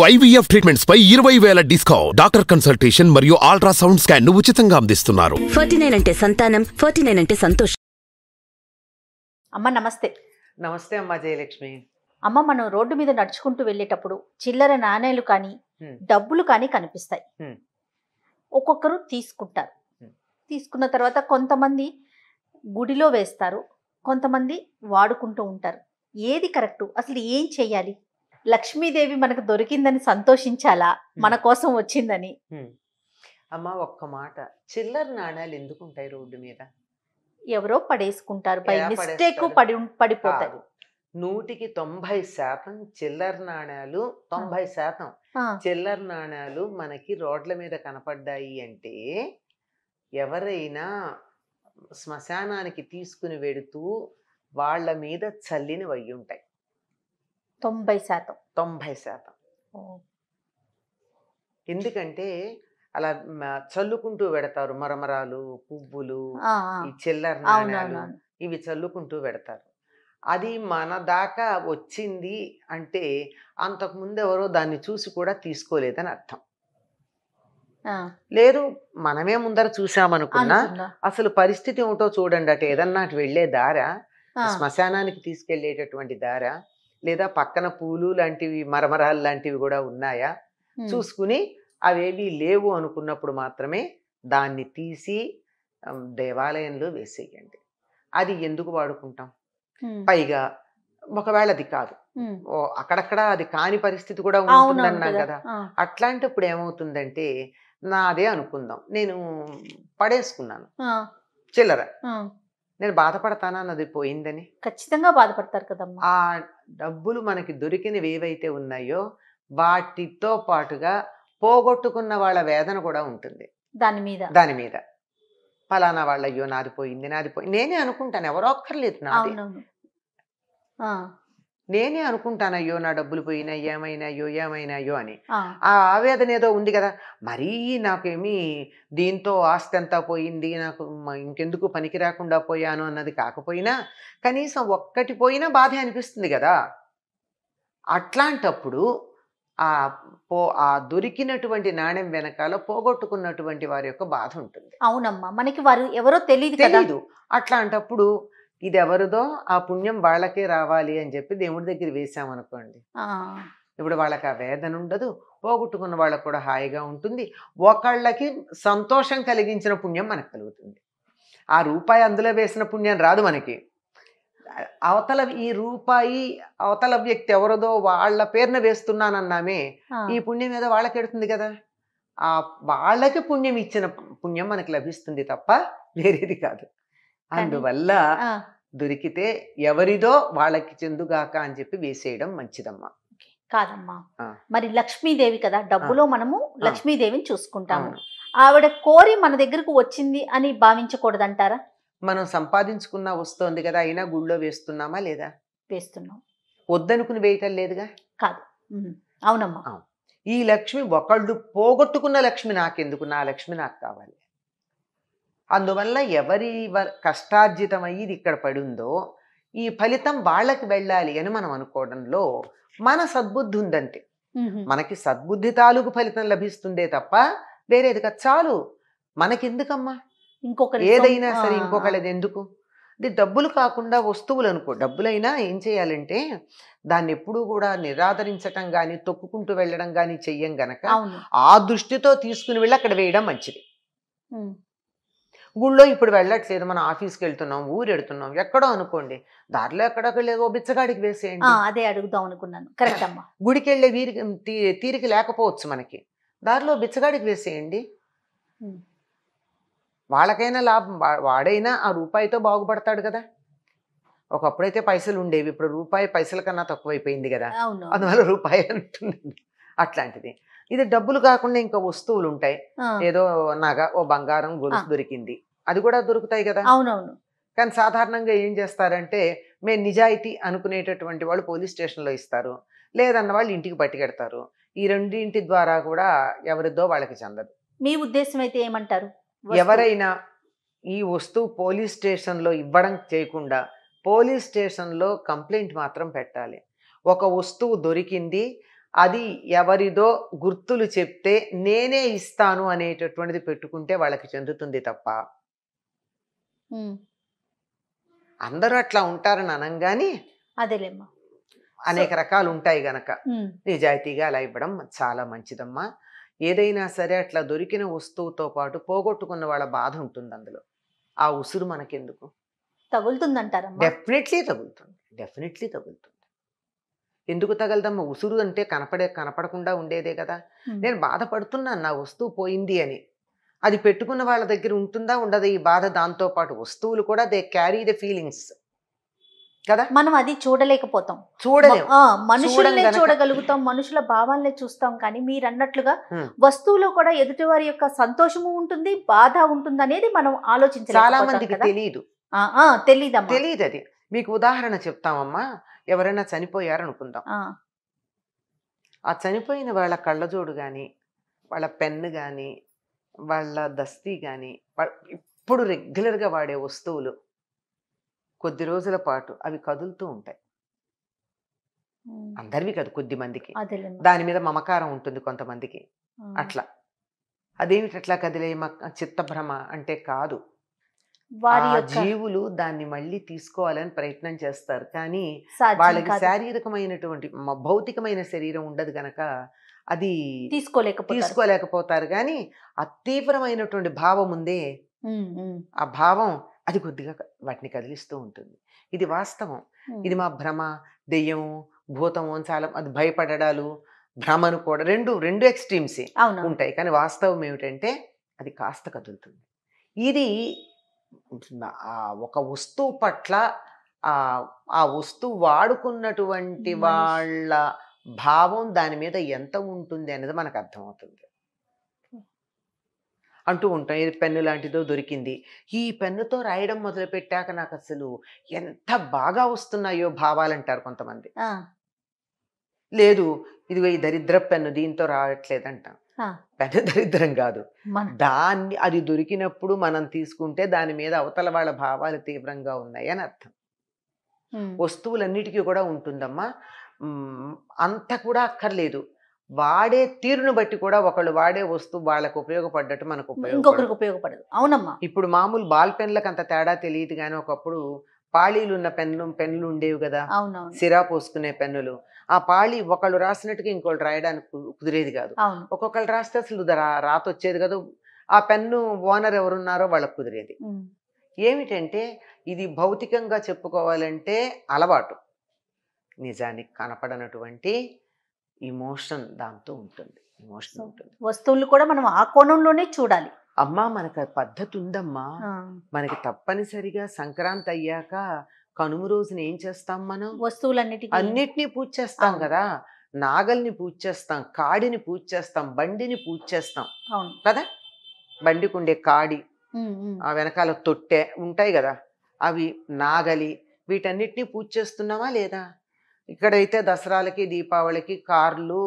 IVF treatments పై 20,000 discount. Doctor consultation మరియు ultrasound scan ను ఉచితంగా అందిస్తున్నారు. 49 అంటే సంతానం, 49 అంటే సంతోషం. అమ్మ నమస్తే. నమస్తే అమ్మా జయలక్ష్మి. అమ్మ, మనం రోడ్డు మీద నడుచుకుంటూ వెళ్ళేటప్పుడు చిల్లర నాణేలు కానీ డబ్బులు కానీ కనిపిస్తాయి. ఒక్కొక్కరు తీసుకుంటారు. తీసుకున్న తర్వాత కొంతమంది గుడిలో వేస్తారు, కొంతమంది వాడుకుంటూ ఉంటారు. ఏది కరెక్టు? అసలు ఏం చెయ్యాలి? లక్ష్మీదేవి మనకు దొరికిందని సంతోషించాలా, మన కోసం వచ్చిందని? అమ్మా ఒక్క మాట, చిల్లర నాణాలు ఎందుకు ఉంటాయి రోడ్డు మీద? ఎవరో పడేసుకుంటారు, బై మిస్టేక్ పడిపోతారు. 100% చిల్లర నాణాలు, 90% చిల్లర నాణాలు మనకి రోడ్ల మీద కనపడ్డాయి అంటే ఎవరైనా శ్మశానానికి తీసుకుని వెడుతూ వాళ్ళ మీద చల్లినవి అయి ఉంటాయి. 90%. ఎందుకంటే అలా చల్లుకుంటూ పెడతారు. మరమరాలు, పువ్వులు, ఈ చిల్లర నాణాలు ఇవి చల్లుకుంటూ పెడతారు. అది మన దాకా వచ్చింది అంటే అంతకుముందు ఎవరో దాన్ని చూసి కూడా తీసుకోలేదని అర్థం. లేదు మనమే ముందర చూసామనుకున్నా అసలు పరిస్థితి ఏమిటో చూడండి. అటు ఏదన్నా అటు వెళ్ళే దారా, శ్మశానానికి తీసుకెళ్లేటటువంటి దారా, లేదా పక్కన పూలు లాంటివి మరమరాలు లాంటివి కూడా ఉన్నాయా చూసుకుని అవేవి లేవు అనుకున్నప్పుడు మాత్రమే దాన్ని తీసి దేవాలయంలో వేసేయండి. అది ఎందుకు వాడుకుంటాం? పైగా ఒకవేళ అది కాదు, అక్కడక్కడ అది కాని పరిస్థితి కూడా ఉంటుందన్నా కదా. అట్లాంటప్పుడు ఏమవుతుందంటే, నాదే అనుకుందాం, నేను పడేసుకున్నాను చిల్లర, నేను బాధపడతానా అన్నది పోయిందని? ఖచ్చితంగా బాధపడతారు కదమ్మా. ఆ డబ్బులు మనకి దొరికినవి ఏవైతే ఉన్నాయో వాటితో పాటుగా పోగొట్టుకున్న వాళ్ళ వేదన కూడా ఉంటుంది దాని మీద. ఫలానా వాళ్ళ అయ్యో నాది పోయింది, నేనే అనుకుంటాను, ఎవరో ఒక్కర్లేదు, నాది నేనే అనుకుంటాను, అయ్యో నా డబ్బులు పోయినాయి, ఏమైనాయో అని. ఆ ఆవేదన ఏదో ఉంది కదా. మరీ నాకేమీ దీంతో ఆస్తి అంతా పోయింది, నాకు ఇంకెందుకు పనికి రాకుండా పోయాను అన్నది కాకపోయినా కనీసం ఒక్కటి పోయినా బాధే అనిపిస్తుంది కదా. అట్లాంటప్పుడు ఆ దొరికినటువంటి నాణ్యం వెనకాల పోగొట్టుకున్నటువంటి వారి యొక్క బాధ ఉంటుంది. అవునమ్మా, మనకి వారు ఎవరో తెలీదు. అట్లాంటప్పుడు ఇది ఎవరిదో, ఆ పుణ్యం వాళ్ళకే రావాలి అని చెప్పి దేవుడి దగ్గర వేసామనుకోండి, ఇప్పుడు వాళ్ళకి ఆ వేదన ఉండదు, పోగొట్టుకున్న వాళ్ళకు కూడా హాయిగా ఉంటుంది, ఒకళ్ళకి సంతోషం కలిగించిన పుణ్యం మనకు కలుగుతుంది. ఆ రూపాయి అందులో వేసిన పుణ్యం రాదు మనకి. అవతల ఈ రూపాయి అవతల వ్యక్తి ఎవరిదో వాళ్ళ పేరున వేస్తున్నానన్నామే, ఈ పుణ్యం ఏదో వాళ్ళకి ఎడుతుంది కదా. ఆ వాళ్ళకి పుణ్యం ఇచ్చిన పుణ్యం మనకి లభిస్తుంది తప్ప వేరేది కాదు. అందువల్ల దొరికితే ఎవరిదో వాళ్ళకి చెందుగాక అని చెప్పి వేసేయడం మంచిదమ్మా. కాదమ్మా, మరి లక్ష్మీదేవి కదా, డబ్బులో మనము లక్ష్మీదేవిని చూసుకుంటాము. ఆవిడ కోరి మన దగ్గరకు వచ్చింది అని భావించకూడదంటారా? మనం సంపాదించుకున్నా వస్తోంది కదా, అయినా గుళ్ళో వేస్తున్నామా లేదా? వేస్తున్నాం. వద్దనుకుని వేయటం లేదుగా. కాదు. అవునమ్మా. ఈ లక్ష్మి ఒకళ్ళు పోగొట్టుకున్న లక్ష్మి నాకెందుకు, నా లక్ష్మి నాకు కావాలి. అందువల్ల ఎవరి కష్టార్జితమయ్యి ఇది ఇక్కడ పడిందో ఈ ఫలితం వాళ్ళకి వెళ్ళాలి అని మనం అనుకోవడంలో మన సద్బుద్ధి ఉందంతే. మనకి సద్బుద్ధి తాలూకు ఫలితం లభిస్తుందే తప్ప వేరేది కాదు. చాలు మనకెందుకమ్మా ఇంకొకరి ఏదైనా సరే, ఇంకొకళ్ళది ఎందుకు? ఇది డబ్బులు కాకుండా వస్తువులు అనుకో, డబ్బులైనా ఏం చేయాలంటే దాన్ని ఎప్పుడూ కూడా నిరాదరించటం కానీ తొక్కుకుంటూ వెళ్ళడం కానీ చెయ్యం గనక ఆ దృష్టితో తీసుకుని వెళ్ళి అక్కడ వేయడం మంచిది. గుళ్ళో ఇప్పుడు వెళ్ళట్లేదు, మనం ఆఫీస్కి వెళ్తున్నాం, ఊరు వెళ్తున్నాం, ఎక్కడో అనుకోండి, దారిలో ఎక్కడో లేదో బిచ్చగాడికి వేసేయండి. అదే అడుగుదాం అనుకున్నాను. కరెక్ట్ అమ్మా. గుడికి వెళ్ళే తీరిక లేకపోవచ్చు మనకి, దారిలో బిచ్చగాడికి వేసేయండి. వాళ్ళకైనా లాభం, వాడైనా ఆ రూపాయితో బాగుపడతాడు కదా. ఒకప్పుడైతే పైసలు ఉండేవి, ఇప్పుడు రూపాయి పైసల కన్నా తక్కువైపోయింది కదా, అందువల్ల రూపాయి అంటున్నాను. అట్లాంటిది ఇది. డబ్బులు కాకుండా ఇంకా వస్తువులు ఉంటాయి, ఏదో నగ, ఓ బంగారం గొలుసు దొరికింది, అది కూడా దొరుకుతాయి కదా. అవునవును. కానీ సాధారణంగా ఏం చేస్తారంటే, మేము నిజాయితీ అనుకునేటటువంటి వాళ్ళు పోలీస్ స్టేషన్లో ఇస్తారు, లేదన్న వాళ్ళు ఇంటికి పట్టుకెడతారు. ఈ రెండింటి ద్వారా కూడా ఎవరిదో వాళ్ళకి చెందదు. మీ ఉద్దేశం అయితే ఏమంటారు? ఎవరైనా ఈ వస్తువు పోలీస్ స్టేషన్లో ఇవ్వడం చేయకుండా పోలీస్ స్టేషన్లో కంప్లైంట్ మాత్రం పెట్టాలి. ఒక వస్తువు దొరికింది, అది ఎవరిదో గుర్తులు చెప్తే నేనే ఇస్తాను అనేటటువంటిది పెట్టుకుంటే వాళ్ళకి చెందుతుంది తప్ప అందరూ అట్లా ఉంటారని అనంగానే అదేలేమ్మా. అనేక రకాలు ఉంటాయి గనక నిజాయితీగా అలా ఇవ్వడం చాలా మంచిదమ్మా. ఏదైనా సరే అట్లా దొరికిన వస్తువుతో పాటు పోగొట్టుకున్న వాళ్ళ బాధ ఉంటుంది అందులో. ఆ ఉసురు మనకెందుకు? తగులుతుందంటారమ్మా? డెఫినెట్లీ తగులుతుంది. ఎందుకు తగలదమ్మా? ఉసురు అంటే కనపడకుండా ఉండేదే కదా. నేను బాధపడుతున్నాను నా వస్తువు పోయింది అని. అది పెట్టుకున్న వాళ్ళ దగ్గర ఉంటుందా ఉండదా ఈ బాధ? దాంతో పాటు వస్తువులు కూడా దే క్యారీ ద ఫీలింగ్స్ కదా. మనం అది చూడలేకపోతాం, మనుషుల్నే చూడగలుగుతాం, మనుషుల భావాలనే చూస్తాం. కానీ మీరు అన్నట్లుగా వస్తువులో కూడా ఎదుటివారి యొక్క సంతోషము ఉంటుంది, బాధ ఉంటుంది అనేది మనం ఆలోచించాలి. చాలా మందికి తెలియదు. తెలియదు అది. మీకు ఉదాహరణ చెప్తామమ్మా. ఎవరైనా చనిపోయారనుకుందాం. ఆ చనిపోయిన వాళ్ళ కళ్ళజోడు కానీ, వాళ్ళ పెన్ను కానీ, వాళ్ళ దస్తీ కానీ, ఇప్పుడు రెగ్యులర్గా వాడే వస్తువులు కొద్ది రోజుల పాటు అవి కదులుతూ ఉంటాయి. అందరివి కాదు, కొద్ది మందికి దాని మీద మమకారం ఉంటుంది కొంతమందికి. అట్లా అదేమిటి అట్లా కదిలే చిత్తభ్రమ అంటే కాదు. జీవులు దాన్ని మళ్ళీ తీసుకోవాలని ప్రయత్నం చేస్తారు, కానీ వాళ్ళకి శారీరకమైనటువంటి భౌతికమైన శరీరం ఉండదు గనక అది తీసుకోలేకపోతారు. కానీ ఆ తీవ్రమైనటువంటి భావం ఉందే, ఆ భావం అది కొద్దిగా వాటిని కదిలిస్తూ ఉంటుంది. ఇది వాస్తవం. ఇది మా భ్రమ, దెయ్యం, భూతము అని చాలా అది భయపడడాలు, భ్రమను కూడా రెండు ఎక్స్ట్రీమ్సే ఉంటాయి. కానీ వాస్తవం ఏమిటంటే అది కాస్త కదులుతుంది. ఇది ఒక వస్తువు పట్ల ఆ వస్తువు వాడుకున్నటువంటి వాళ్ళ భావం దాని మీద ఎంత ఉంటుంది అనేది మనకు అర్థమవుతుంది. అంటూ ఉంటాం, ఇది పెన్ను లాంటిదో దొరికింది, ఈ పెన్నుతో రాయడం మొదలు పెట్టాక నాకు అసలు ఎంత బాగా వస్తున్నాయో భావాలంటారు కొంతమంది. లేదు ఇదిగో ఈ దరిద్ర పెన్ను దీంతో రావట్లేదంట. పెద్ద దరిద్రం కాదు, దాన్ని అది దొరికినప్పుడు మనం తీసుకుంటే దాని మీద అవతల వాళ్ళ భావాలు తీవ్రంగా ఉన్నాయి అని అర్థం. వస్తువులన్నిటికీ కూడా ఉంటుందమ్మా. అంత కూడా అక్కర్లేదు, వాడే తీరును బట్టి కూడా ఒకళ్ళు వాడే వస్తువు వాళ్ళకు ఉపయోగపడ్డట్టు మనకు ఉపయోగపడదు. అవునమ్మా. ఇప్పుడు మామూలు బాల్ పెన్లకు అంత తేడా తెలియదు, కానీ ఒకప్పుడు పాళీలు ఉన్న పెన్నులు ఉండేవి కదా, సిరా పోసుకునే పెన్నులు. ఆ పాళీ ఒకళ్ళు రాసినట్టుగా ఇంకోళ్ళు రాయడానికి కుదిరేది కాదు. ఒక్కొక్కళ్ళు రాస్తే అసలు రాత వచ్చేది కదా. ఆ పెన్ను ఓనర్ ఎవరున్నారో వాళ్ళకు కుదిరేది. ఏమిటంటే ఇది భౌతికంగా చెప్పుకోవాలంటే అలవాటు, నిజానికి కనపడనటువంటి ఇమోషన్ దాంతో ఉంటుంది. వస్తువులు కూడా మనం ఆ కోణంలోనే చూడాలి. అమ్మా మనకు పద్ధతి ఉందమ్మా. మనకి తప్పనిసరిగా సంక్రాంతి అయ్యాక కనుమ రోజున ఏం చేస్తాం మనం? అన్నిటినీ పూజ చేస్తాం కదా. నాగల్ని పూజ చేస్తాం, కాడిని పూజ చేస్తాం, బండిని పూజ చేస్తాం కదా. బండికి ఉండే కాడి, ఆ వెనకాల తొట్టె ఉంటాయి కదా, అవి నాగలి, వీటన్నిటినీ పూజ చేస్తున్నామా లేదా? ఇక్కడైతే దసరాలకి దీపావళికి కార్లు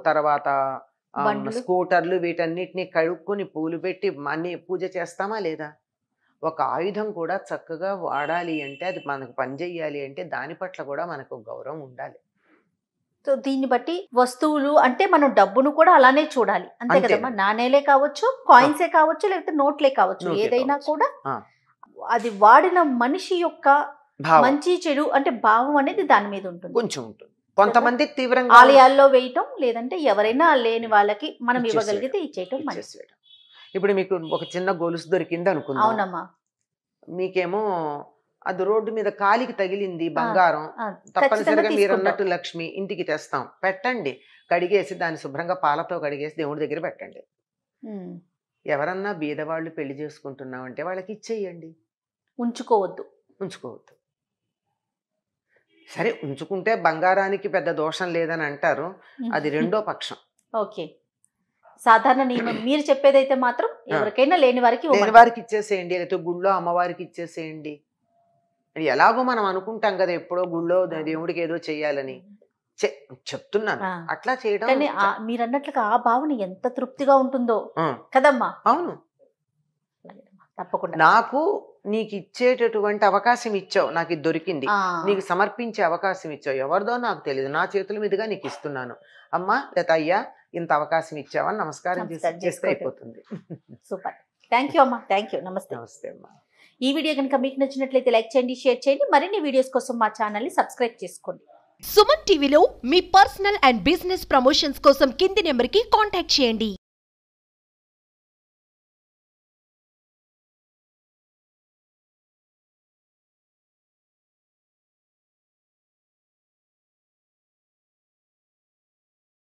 తర్వాత స్కూటర్లు వీటన్నిటిని కడుక్కొని పూలు పెట్టి అన్ని పూజ చేస్తామా లేదా? ఒక ఆయుధం కూడా చక్కగా వాడాలి అంటే, అది మనకు పనిచేయాలి అంటే దాని పట్ల కూడా మనకు గౌరవం ఉండాలి. సో దీన్ని బట్టి వస్తువులు అంటే మనం డబ్బును కూడా అలానే చూడాలి, అంతే కదమ్మా. నాణేలే కావచ్చు, కాయిన్సే కావచ్చు, లేకపోతే నోట్లే కావచ్చు, ఏదైనా కూడా అది వాడిన మనిషి యొక్క మంచి చెడు అంటే భావం అనేది దాని మీద ఉంటుంది, కొంచెం ఉంటుంది. కొంతమంది తీవ్రంగా ఆలయాల్లో వేయటం, లేదంటే ఎవరైనా లేని వాళ్ళకి మనం ఇవ్వగలిగితే ఇచ్చేయటం మంచిది. ఇప్పుడు మీకు ఒక చిన్న గొలుసు దొరికింది అనుకుందాం. అవునమ్మా. మీకేమో అది రోడ్డు మీద కాలికి తగిలింది, బంగారం. తప్పనిసరిగా మీరు అన్నట్టు లక్ష్మి ఇంటికి తెస్తాం, పెట్టండి, కడిగేసి దాన్ని శుభ్రంగా పాలతో కడిగేసి దేవుడి దగ్గర పెట్టండి. ఎవరన్నా బీదవాళ్ళు పెళ్లి చేసుకుంటున్నామంటే వాళ్ళకి ఇచ్చేయండి, ఉంచుకోవద్దు. సరే ఉంచుకుంటే బంగారానికి పెద్ద దోషం లేదని అంటారు, అది రెండో పక్షం. ఓకే, సాధారణ నియమం మీరు చెప్పేదైతే మాత్రం ఎవరికైనా లేని వారికి ఇచ్చేసేయండి, లేకపోతే గుళ్ళో అమ్మవారికి ఇచ్చేసేయండి. ఎలాగో మనం అనుకుంటాం కదా ఎప్పుడో గుళ్ళో దేవుడికి ఏదో చెయ్యాలని, చెప్తున్నాను అట్లా చేయడం. మీరు అన్నట్లుగా ఆ భావన ఎంత తృప్తిగా ఉంటుందో కదమ్మా. అవును, తప్పకుండా. నాకు నీకు ఇచ్చేటటువంటి అవకాశం ఇచ్చావు, నాకు ఇది దొరికింది, నీకు సమర్పించే అవకాశం ఇచ్చావు, ఎవరిదో నాకు తెలియదు, నా చేతుల మీదుగా నీకు ఇస్తున్నాను అమ్మా లేదా అయ్యా, ఇంత అవకాశం ఇచ్చావని నమస్కారం చేస్తే అయిపోతుంది. సూపర్, థ్యాంక్ యూ అమ్మా, థ్యాంక్ యూ, నమస్తే. నమస్తే అమ్మా. ఈ వీడియో కనుక మీకు నచ్చినట్లయితే లైక్ చేయండి, షేర్ చేయండి, మరిన్ని వీడియోస్ కోసం మా ఛానల్ని సబ్స్క్రైబ్ చేసుకోండి. సుమన్ టీవీలో మీ పర్సనల్ అండ్ బిజినెస్ ప్రమోషన్స్ కోసం కింది నెంబర్కి కాంటాక్ట్ చేయండి.